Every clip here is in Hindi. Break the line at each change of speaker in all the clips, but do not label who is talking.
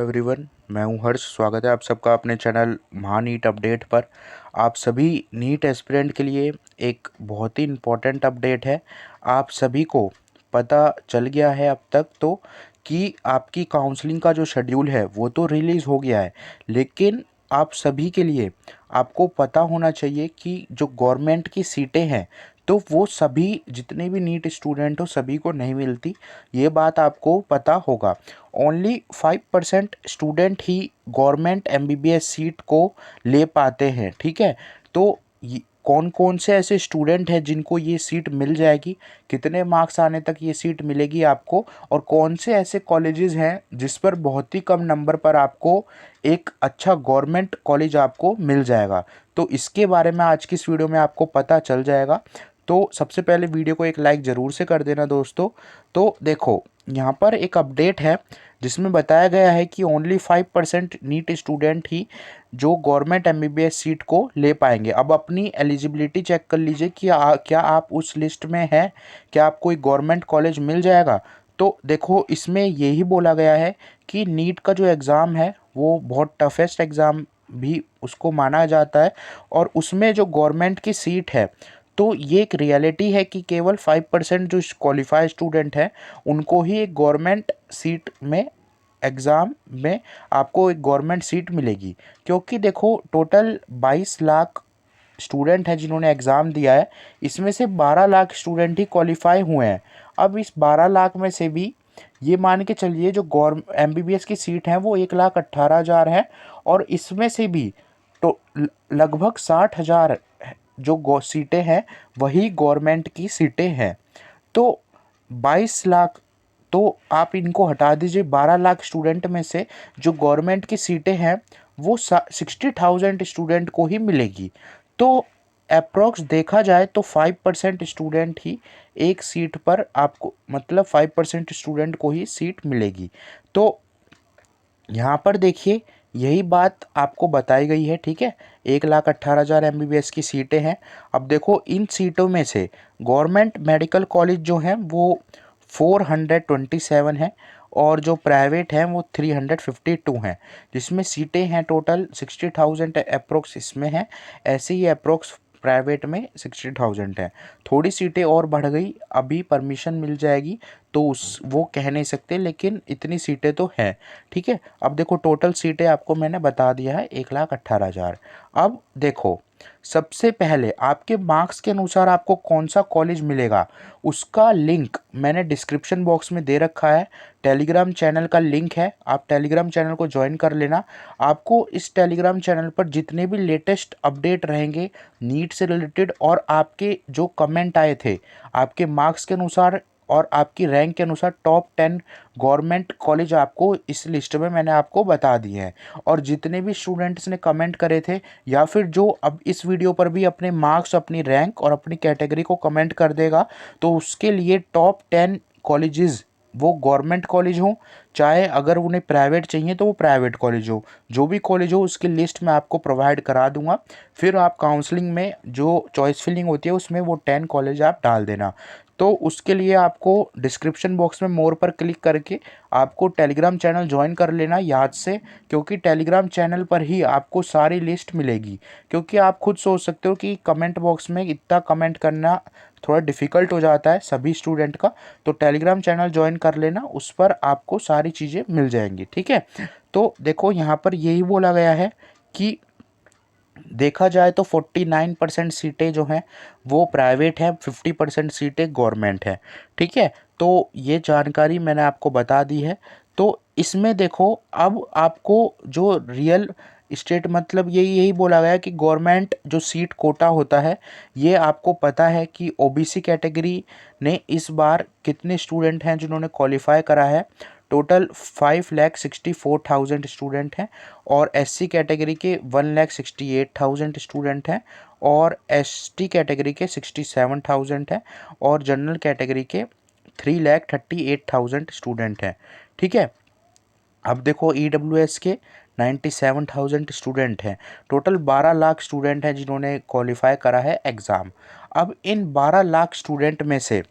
एवरीवन, मैं हूं हर्ष। स्वागत है आप सबका अपने चैनल महा नीट अपडेट पर। आप सभी नीट एस्पिरेंट के लिए एक बहुत ही इम्पोर्टेंट अपडेट है। आप सभी को पता चल गया है अब तक तो कि आपकी काउंसलिंग का जो शेड्यूल है वो तो रिलीज़ हो गया है, लेकिन आप सभी के लिए आपको पता होना चाहिए कि जो गवर्नमेंट की सीटें हैं तो वो सभी जितने भी नीट स्टूडेंट हो सभी को नहीं मिलती। ये बात आपको पता होगा। ओनली 5% स्टूडेंट ही गवर्नमेंट एमबीबीएस सीट को ले पाते हैं, ठीक है। तो कौन कौन से ऐसे स्टूडेंट हैं जिनको ये सीट मिल जाएगी, कितने मार्क्स आने तक ये सीट मिलेगी आपको, और कौन से ऐसे कॉलेजेस हैं जिस पर बहुत ही कम नंबर पर आपको एक अच्छा गवर्नमेंट कॉलेज आपको मिल जाएगा, तो इसके बारे में आज की इस वीडियो में आपको पता चल जाएगा। तो सबसे पहले वीडियो को एक लाइक ज़रूर से कर देना दोस्तों। तो देखो, यहाँ पर एक अपडेट है जिसमें बताया गया है कि ओनली 5% नीट स्टूडेंट ही जो गवर्नमेंट एमबीबीएस सीट को ले पाएंगे। अब अपनी एलिजिबिलिटी चेक कर लीजिए कि क्या आप उस लिस्ट में हैं, क्या आपको एक गवर्नमेंट कॉलेज मिल जाएगा। तो देखो, इसमें यही बोला गया है कि नीट का जो एग्ज़ाम है वो बहुत टफेस्ट एग्ज़ाम भी उसको माना जाता है, और उसमें जो गवर्नमेंट की सीट है तो ये एक रियलिटी है कि केवल 5% जो क्वालिफाइड स्टूडेंट हैं उनको ही एक गवर्नमेंट सीट में एग्ज़ाम में आपको एक गवर्नमेंट सीट मिलेगी। क्योंकि देखो, टोटल 22 लाख स्टूडेंट हैं जिन्होंने एग्ज़ाम दिया है, इसमें से 12 लाख स्टूडेंट ही क्वालिफाई हुए हैं। अब इस 12 लाख में से भी ये मान के चलिए जो एमबीबीएस की सीट हैं वो 1,18,000 है, और इसमें से भी तो लगभग 60,000 जो सीटें हैं वही गवर्नमेंट की सीटें हैं। तो 22 लाख, तो आप इनको हटा दीजिए, 12 लाख स्टूडेंट में से जो गवर्नमेंट की सीटें हैं वो 60,000 स्टूडेंट को ही मिलेगी। तो अप्रोक्स देखा जाए तो 5% स्टूडेंट ही एक सीट पर आपको, मतलब 5% स्टूडेंट को ही सीट मिलेगी। तो यहाँ पर देखिए, यही बात आपको बताई गई है, ठीक है। 1,18,000 एमबीबीएस की सीटें हैं। अब देखो, इन सीटों में से गवर्नमेंट मेडिकल कॉलेज जो हैं वो 427 हैं, और जो प्राइवेट हैं वो 352 हैं, जिसमें सीटें हैं टोटल 60,000 अप्रोक्स इसमें हैं। ऐसे ही अप्रोक्स प्राइवेट में 60,000 है। थोड़ी सीटें और बढ़ गई, अभी परमिशन मिल जाएगी तो उस वो कह नहीं सकते, लेकिन इतनी सीटें तो हैं, ठीक है। अब देखो, टोटल सीटें आपको मैंने बता दिया है 1,18,000। अब देखो, सबसे पहले आपके मार्क्स के अनुसार आपको कौन सा कॉलेज मिलेगा उसका लिंक मैंने डिस्क्रिप्शन बॉक्स में दे रखा है। टेलीग्राम चैनल का लिंक है, आप टेलीग्राम चैनल को ज्वाइन कर लेना। आपको इस टेलीग्राम चैनल पर जितने भी लेटेस्ट अपडेट रहेंगे नीट से रिलेटेड, और आपके जो कमेंट आए थे आपके मार्क्स के अनुसार और आपकी रैंक के अनुसार, टॉप 10 गवर्नमेंट कॉलेज आपको इस लिस्ट में मैंने आपको बता दिए हैं। और जितने भी स्टूडेंट्स ने कमेंट करे थे, या फिर जो अब इस वीडियो पर भी अपने मार्क्स, अपनी रैंक और अपनी कैटेगरी को कमेंट कर देगा, तो उसके लिए टॉप 10 कॉलेजेस, वो गवर्नमेंट कॉलेज हो चाहे अगर उन्हें प्राइवेट चाहिए तो वो प्राइवेट कॉलेज हो, जो भी कॉलेज हो उसकी लिस्ट मैं आपको प्रोवाइड करा दूंगा। फिर आप काउंसलिंग में जो चॉइस फिलिंग होती है उसमें वो 10 कॉलेज आप डाल देना। तो उसके लिए आपको डिस्क्रिप्शन बॉक्स में मोर पर क्लिक करके आपको टेलीग्राम चैनल ज्वाइन कर लेना याद से, क्योंकि टेलीग्राम चैनल पर ही आपको सारी लिस्ट मिलेगी। क्योंकि आप खुद सोच सकते हो कि कमेंट बॉक्स में इतना कमेंट करना थोड़ा डिफ़िकल्ट हो जाता है सभी स्टूडेंट का, तो टेलीग्राम चैनल ज्वाइन कर लेना, उस पर आपको सारी चीज़ें मिल जाएंगी, ठीक है। तो देखो, यहाँ पर यही बोला गया है कि देखा जाए तो 49% सीटें जो हैं वो प्राइवेट हैं, 50% सीटें गवर्नमेंट हैं, ठीक है। तो ये जानकारी मैंने आपको बता दी है। तो इसमें देखो, अब आपको जो रियल स्टेट, मतलब यही यही बोला गया है कि गवर्नमेंट जो सीट कोटा होता है, ये आपको पता है कि ओबीसी कैटेगरी ने इस बार कितने स्टूडेंट हैं जिन्होंने क्वालिफाई करा है। टोटल 5,64,000 स्टूडेंट हैं, और एससी कैटेगरी के 1,68,000 स्टूडेंट हैं, और एसटी कैटेगरी के 67,000 हैं, और जनरल कैटेगरी के 3,38,000 स्टूडेंट हैं, ठीक है। अब देखो, ईडब्ल्यूएस के 97,000 स्टूडेंट हैं। टोटल 12 लाख स्टूडेंट हैं जिन्होंने क्वालिफाई करा है एग्ज़ाम। अब इन 12 लाख स्टूडेंट में से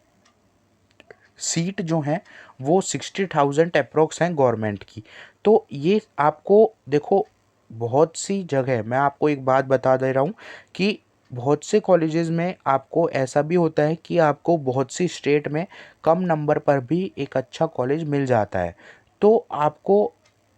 सीट जो हैं वो 60,000 अप्रोक्स हैं गवर्नमेंट की। तो ये आपको देखो बहुत सी जगह, मैं आपको एक बात बता दे रहा हूँ कि बहुत से कॉलेजेस में आपको ऐसा भी होता है कि आपको बहुत सी स्टेट में कम नंबर पर भी एक अच्छा कॉलेज मिल जाता है। तो आपको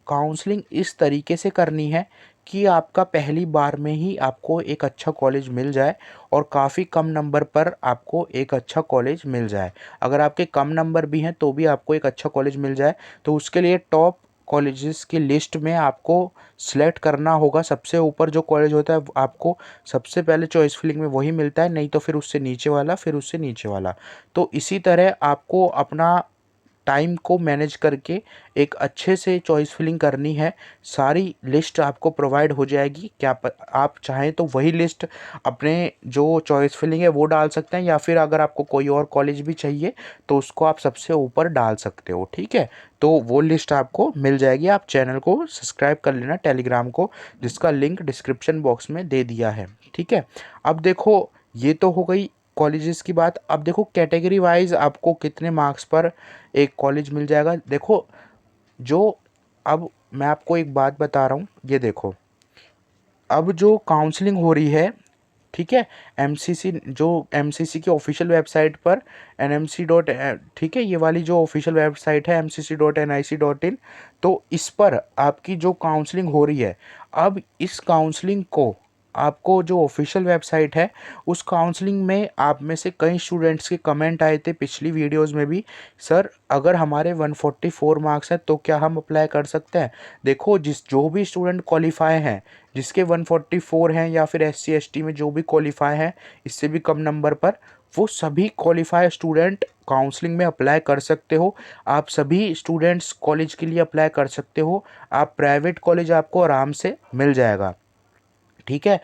काउंसलिंग इस तरीके से करनी है कि आपका पहली बार में ही आपको एक अच्छा कॉलेज मिल जाए और काफ़ी कम नंबर पर आपको एक अच्छा कॉलेज मिल जाए। अगर आपके कम नंबर भी हैं तो भी आपको एक अच्छा कॉलेज मिल जाए, तो उसके लिए टॉप कॉलेजेस की लिस्ट में आपको सिलेक्ट करना होगा। सबसे ऊपर जो कॉलेज होता है आपको सबसे पहले चॉइस फिलिंग में वही मिलता है, नहीं तो फिर उससे नीचे वाला, फिर उससे नीचे वाला। तो इसी तरह आपको अपना टाइम को मैनेज करके एक अच्छे से चॉइस फिलिंग करनी है। सारी लिस्ट आपको प्रोवाइड हो जाएगी। क्या आप चाहें तो वही लिस्ट अपने जो चॉइस फिलिंग है वो डाल सकते हैं, या फिर अगर आपको कोई और कॉलेज भी चाहिए तो उसको आप सबसे ऊपर डाल सकते हो, ठीक है। तो वो लिस्ट आपको मिल जाएगी। आप चैनल को सब्सक्राइब कर लेना, टेलीग्राम को, जिसका लिंक डिस्क्रिप्शन बॉक्स में दे दिया है, ठीक है। अब देखो ये तो हो गई कॉलेजेस की बात। अब देखो कैटेगरी वाइज आपको कितने मार्क्स पर एक कॉलेज मिल जाएगा। देखो जो अब मैं आपको एक बात बता रहा हूँ, ये देखो अब जो काउंसलिंग हो रही है, ठीक है, एमसीसी, जो एमसीसी की ऑफिशियल वेबसाइट पर एनएमसी डॉट, ठीक है, ये वाली जो ऑफिशियल वेबसाइट है mcc.nic.in, तो इस पर आपकी जो काउंसलिंग हो रही है, अब इस काउंसलिंग को आपको जो ऑफिशियल वेबसाइट है उस काउंसलिंग में आप में से कई स्टूडेंट्स के कमेंट आए थे पिछली वीडियोस में भी, सर अगर हमारे 144 मार्क्स हैं तो क्या हम अप्लाई कर सकते हैं। देखो जो भी स्टूडेंट क्वालिफाई हैं, जिसके 144 हैं, या फिर SC ST में जो भी क्वालिफाई है इससे भी कम नंबर पर, वो सभी क्वालिफाई स्टूडेंट काउंसलिंग में अप्लाई कर सकते हो। आप सभी स्टूडेंट्स कॉलेज के लिए अप्लाई कर सकते हो। आप प्राइवेट कॉलेज आपको आराम से मिल जाएगा, ठीक है।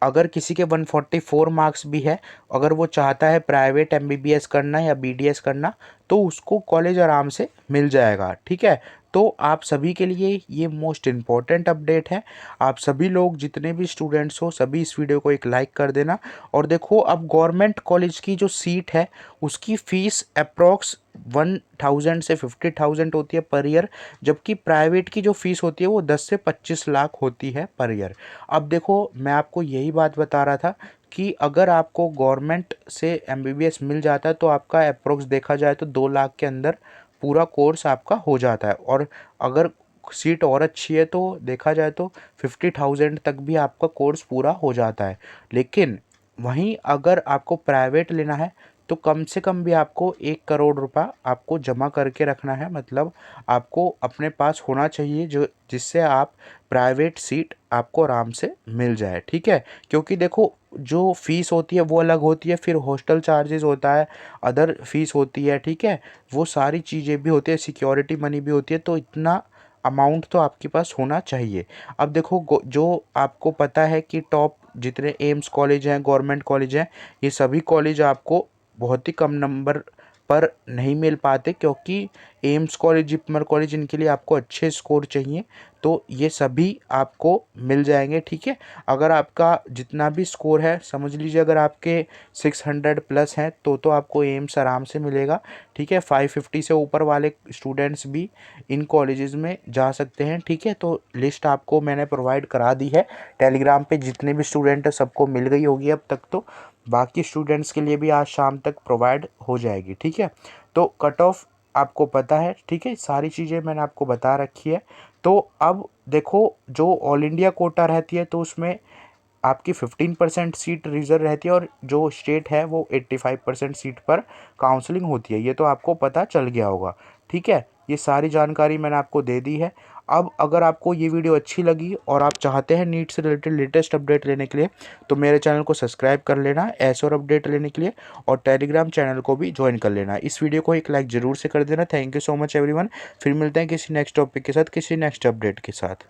अगर किसी के 144 मार्क्स भी है, अगर वो चाहता है प्राइवेट MBBS करना या BDS करना, तो उसको कॉलेज आराम से मिल जाएगा, ठीक है। तो आप सभी के लिए ये मोस्ट इम्पॉर्टेंट अपडेट है। आप सभी लोग जितने भी स्टूडेंट्स हो सभी इस वीडियो को एक लाइक कर देना। और देखो अब गवर्नमेंट कॉलेज की जो सीट है उसकी फ़ीस अप्रॉक्स 1000 से 50,000 होती है पर ईयर, जबकि प्राइवेट की जो फ़ीस होती है वो 10 से 25 लाख होती है पर ईयर। अब देखो मैं आपको यही बात बता रहा था कि अगर आपको गवर्नमेंट से MBBS मिल जाता है तो आपका अप्रोक्स देखा जाए तो 2 लाख के अंदर पूरा कोर्स आपका हो जाता है। और अगर सीट और अच्छी है तो देखा जाए तो 50,000 तक भी आपका कोर्स पूरा हो जाता है। लेकिन वहीं अगर आपको प्राइवेट लेना है तो कम से कम भी आपको 1 करोड़ रुपया आपको जमा करके रखना है, मतलब आपको अपने पास होना चाहिए जो जिससे आप प्राइवेट सीट आपको आराम से मिल जाए, ठीक है। क्योंकि देखो जो फ़ीस होती है वो अलग होती है, फिर हॉस्टल चार्जेस होता है, अदर फीस होती है, ठीक है, वो सारी चीज़ें भी होती है, सिक्योरिटी मनी भी होती है, तो इतना अमाउंट तो आपके पास होना चाहिए। अब देखो जो आपको पता है कि टॉप जितने एम्स कॉलेज हैं, गवर्नमेंट कॉलेज हैं, ये सभी कॉलेज आपको बहुत ही कम नंबर पर नहीं मिल पाते, क्योंकि एम्स कॉलेज, जिपमर कॉलेज, इनके लिए आपको अच्छे स्कोर चाहिए। तो ये सभी आपको मिल जाएंगे, ठीक है। अगर आपका जितना भी स्कोर है, समझ लीजिए अगर आपके 600 प्लस हैं तो आपको एम्स आराम से मिलेगा, ठीक है। 550 से ऊपर वाले स्टूडेंट्स भी इन कॉलेजेस में जा सकते हैं, ठीक है। तो लिस्ट आपको मैंने प्रोवाइड करा दी है टेलीग्राम पे, जितने भी स्टूडेंट हैं सबको मिल गई होगी अब तक, तो बाकी स्टूडेंट्स के लिए भी आज शाम तक प्रोवाइड हो जाएगी, ठीक है। तो कट ऑफ आपको पता है, ठीक है, सारी चीज़ें मैंने आपको बता रखी है। तो अब देखो जो ऑल इंडिया कोटा रहती है तो उसमें आपकी 15% सीट रिजर्व रहती है, और जो स्टेट है वो 85% सीट पर काउंसलिंग होती है। ये तो आपको पता चल गया होगा, ठीक है। ये सारी जानकारी मैंने आपको दे दी है। अब अगर आपको ये वीडियो अच्छी लगी और आप चाहते हैं नीट से रिलेटेड लेटेस्ट अपडेट लेने के लिए, तो मेरे चैनल को सब्सक्राइब कर लेना ऐसे और अपडेट लेने के लिए, और टेलीग्राम चैनल को भी ज्वाइन कर लेना। इस वीडियो को एक लाइक ज़रूर से कर देना। Thank you so much everyone. फिर मिलते हैं किसी नेक्स्ट टॉपिक के साथ, किसी नेक्स्ट अपडेट के साथ।